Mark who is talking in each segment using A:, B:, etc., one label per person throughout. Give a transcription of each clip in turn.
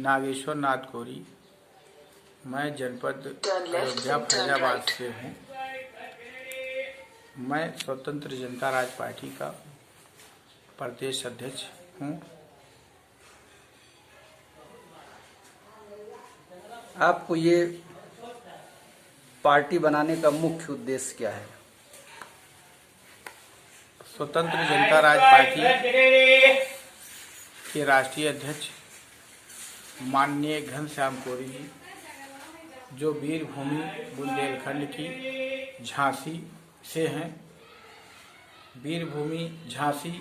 A: नागेश्वर नाथ कोरी। मैं जनपद अयोध्या फैजाबाद से हूँ। मैं स्वतंत्र जनता राज पार्टी का प्रदेश अध्यक्ष हूँ।
B: आपको ये पार्टी बनाने का मुख्य उद्देश्य क्या है?
A: स्वतंत्र जनता राज पार्टी के राष्ट्रीय अध्यक्ष माननीय घनश्याम कोरी जी, जो वीरभूमि बुंदेलखंड की झांसी से हैं, वीरभूमि झांसी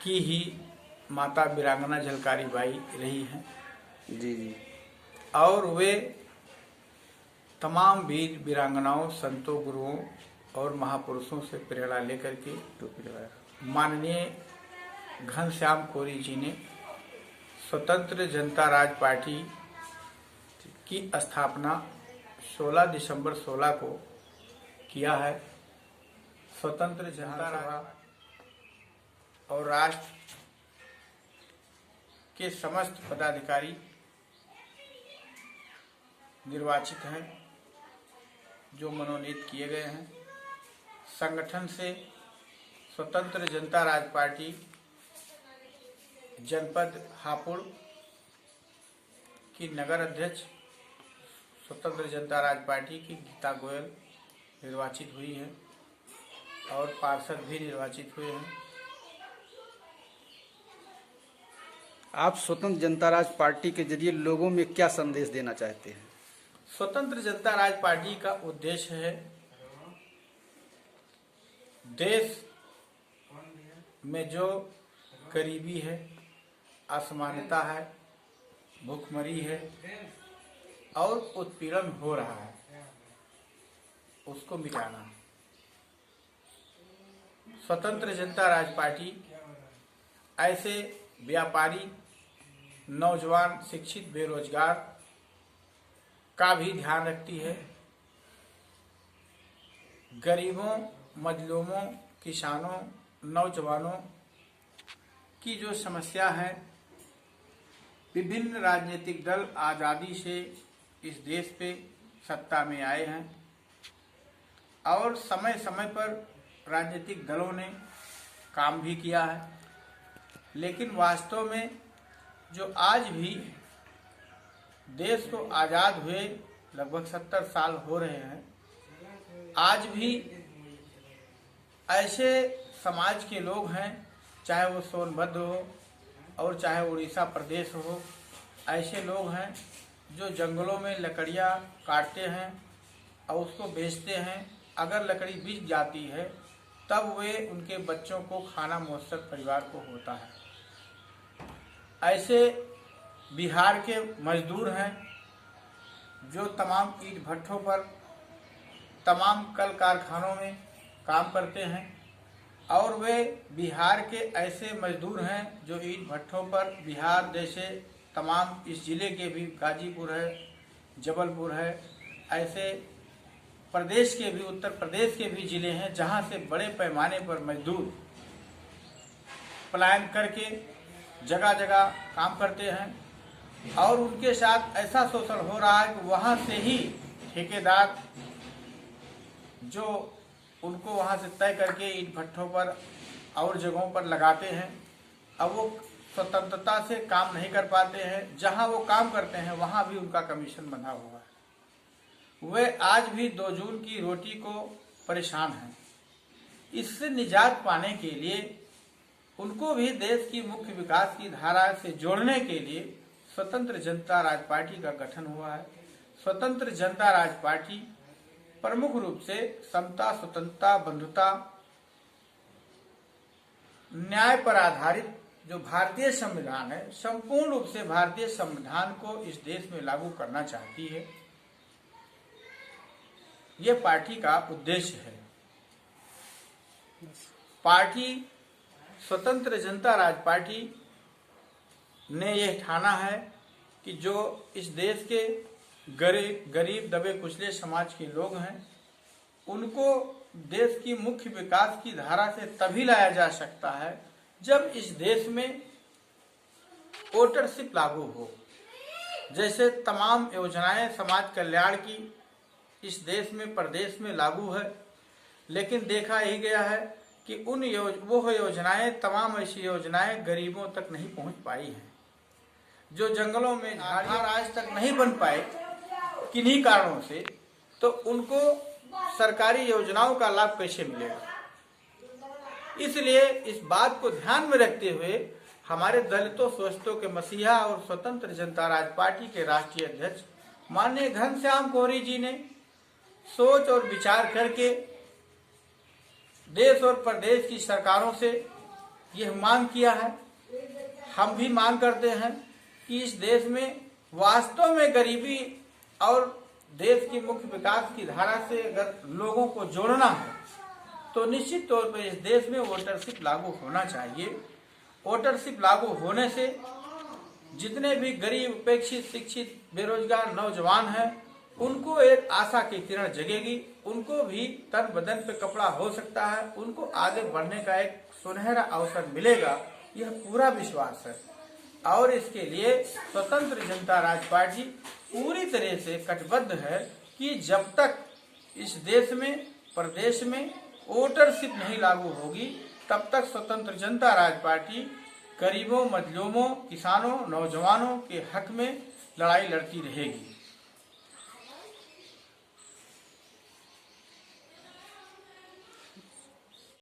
A: की ही माता वीरांगना झलकारी बाई रही हैं।
B: जी जी।
A: और वे तमाम वीर वीरांगनाओं, संतों, गुरुओं और महापुरुषों से प्रेरणा लेकर के माननीय घनश्याम कोरी जी ने स्वतंत्र जनता राज पार्टी की स्थापना 16 दिसंबर 16 को किया है। स्वतंत्र जनता राज और राष्ट्र के समस्त पदाधिकारी निर्वाचित हैं, जो मनोनीत किए गए हैं। संगठन से स्वतंत्र जनता राज पार्टी जनपद हापुड़ की नगर अध्यक्ष स्वतंत्र जनता राज पार्टी की गीता गोयल निर्वाचित हुई है और पार्षद भी निर्वाचित हुए हैं।
B: आप स्वतंत्र जनता राज पार्टी के जरिए लोगों में क्या संदेश देना चाहते हैं?
A: स्वतंत्र जनता राज पार्टी का उद्देश्य है देश में जो गरीबी है, असमानता है, भूखमरी है और उत्पीड़न हो रहा है, उसको मिटाना। स्वतंत्र जनता राज पार्टी ऐसे व्यापारी, नौजवान, शिक्षित, बेरोजगार का भी ध्यान रखती है। गरीबों, मजलूमों, किसानों, नौजवानों की जो समस्या है, विभिन्न राजनीतिक दल आज़ादी से इस देश पे सत्ता में आए हैं और समय समय पर राजनीतिक दलों ने काम भी किया है, लेकिन वास्तव में जो आज भी देश को आज़ाद हुए लगभग 70 साल हो रहे हैं, आज भी ऐसे समाज के लोग हैं, चाहे वो सोनभद्र हो और चाहे उड़ीसा प्रदेश हो, ऐसे लोग हैं जो जंगलों में लकड़ियाँ काटते हैं और उसको बेचते हैं। अगर लकड़ी बिक जाती है तब वे उनके बच्चों को खाना मुयस्सर परिवार को होता है। ऐसे बिहार के मजदूर हैं जो तमाम ईंट भट्ठों पर, तमाम कल कारखानों में काम करते हैं और वे बिहार के ऐसे मजदूर हैं जो ईंट भट्ठों पर, बिहार जैसे तमाम इस जिले के भी, गाजीपुर है, जबलपुर है, ऐसे प्रदेश के भी, उत्तर प्रदेश के भी जिले हैं जहां से बड़े पैमाने पर मजदूर पलायन करके जगह जगह काम करते हैं और उनके साथ ऐसा शोषण हो रहा है कि वहां से ही ठेकेदार जो उनको वहां से तय करके ईंट भट्ठों पर और जगहों पर लगाते हैं, अब वो स्वतंत्रता से काम नहीं कर पाते हैं। जहां वो काम करते हैं वहां भी उनका कमीशन बंधा हुआ है। वे आज भी 2 जून की रोटी को परेशान हैं। इससे निजात पाने के लिए उनको भी देश की मुख्य विकास की धारा से जोड़ने के लिए स्वतंत्र जनता राज पार्टी का गठन हुआ है। स्वतंत्र जनता राज पार्टी प्रमुख रूप से समता, स्वतंत्रता, बंधुता, न्याय पर आधारित जो भारतीय संविधान है, संपूर्ण रूप से भारतीय संविधान को इस देश में लागू करना चाहती है। ये पार्टी का उद्देश्य है। पार्टी स्वतंत्र जनता राज पार्टी ने यह ठाना है कि जो इस देश के गरीब दबे कुचले समाज के लोग हैं, उनको देश की मुख्य विकास की धारा से तभी लाया जा सकता है जब इस देश में वोटरशिप लागू हो। जैसे तमाम योजनाएं समाज कल्याण की इस देश में प्रदेश में लागू है, लेकिन देखा ही गया है कि वो योजनाएं, तमाम ऐसी योजनाएं गरीबों तक नहीं पहुंच पाई हैं। जो जंगलों में झाड़ियां आज तक नहीं बन पाए किन्हीं कारणों से, तो उनको सरकारी योजनाओं का लाभ कैसे मिलेगा। इसलिए इस बात को ध्यान में रखते हुए हमारे दलितों शोषितों के मसीहा और स्वतंत्र जनता राज पार्टी के राष्ट्रीय अध्यक्ष माननीय घनश्याम कोहरी जी ने सोच और विचार करके देश और प्रदेश की सरकारों से यह मांग किया है। हम भी मांग करते हैं कि इस देश में वास्तव में गरीबी और देश की मुख्य विकास की धारा से अगर लोगों को जोड़ना है तो निश्चित तौर पर इस देश में वोटरशिप लागू होना चाहिए। वोटरशिप लागू होने से जितने भी गरीब, उपेक्षित, शिक्षित, बेरोजगार नौजवान हैं, उनको एक आशा की किरण जगेगी, उनको भी तन बदन पे कपड़ा हो सकता है, उनको आगे बढ़ने का एक सुनहरा अवसर मिलेगा, यह पूरा विश्वास है। और इसके लिए स्वतंत्र जनता राज पार्टी पूरी तरह से कटिबद्ध है कि जब तक इस देश में, प्रदेश में वोटरशिप नहीं लागू होगी, तब तक स्वतंत्र जनता राज पार्टी गरीबों, मजलूमों, किसानों, नौजवानों के हक में लड़ाई लड़ती रहेगी।